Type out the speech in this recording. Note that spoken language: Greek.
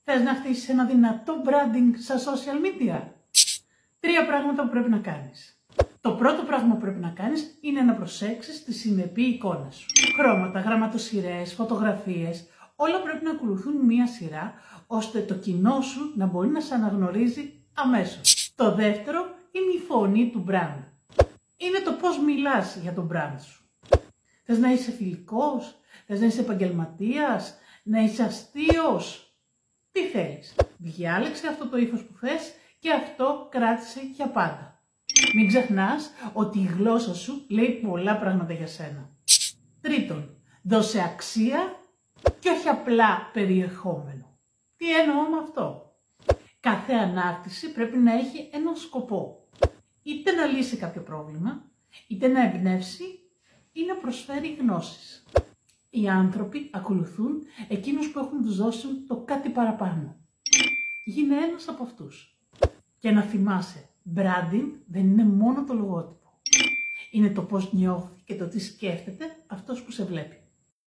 Θες να χτίσεις ένα δυνατό branding στα social media? 3 πράγματα που πρέπει να κάνεις. Το πρώτο πράγμα που πρέπει να κάνεις είναι να προσέξεις τη συνεπή εικόνα σου. Χρώματα, γραμματοσειρές, φωτογραφίες, όλα πρέπει να ακολουθούν μία σειρά, ώστε το κοινό σου να μπορεί να σε αναγνωρίζει αμέσως. Το δεύτερο είναι η φωνή του brand. Είναι το πώς μιλάς για το brand σου. Θες να είσαι φιλικός, θες να είσαι επαγγελματίας, να είσαι αστείος? Τι θέλεις? Διάλεξε αυτό το ύφος που θες και αυτό κράτησε για πάντα. Μην ξεχνάς ότι η γλώσσα σου λέει πολλά πράγματα για σένα. Τρίτον, δώσε αξία και όχι απλά περιεχόμενο. Τι εννοώ με αυτό? Κάθε ανάρτηση πρέπει να έχει έναν σκοπό. Είτε να λύσει κάποιο πρόβλημα, είτε να εμπνεύσει ή να προσφέρει γνώσεις. Οι άνθρωποι ακολουθούν εκείνους που έχουν τους δώσει το κάτι παραπάνω. Γίνε ένας από αυτούς. Και να θυμάσαι, branding δεν είναι μόνο το λογότυπο. Είναι το πώς νιώθει και το τι σκέφτεται αυτός που σε βλέπει.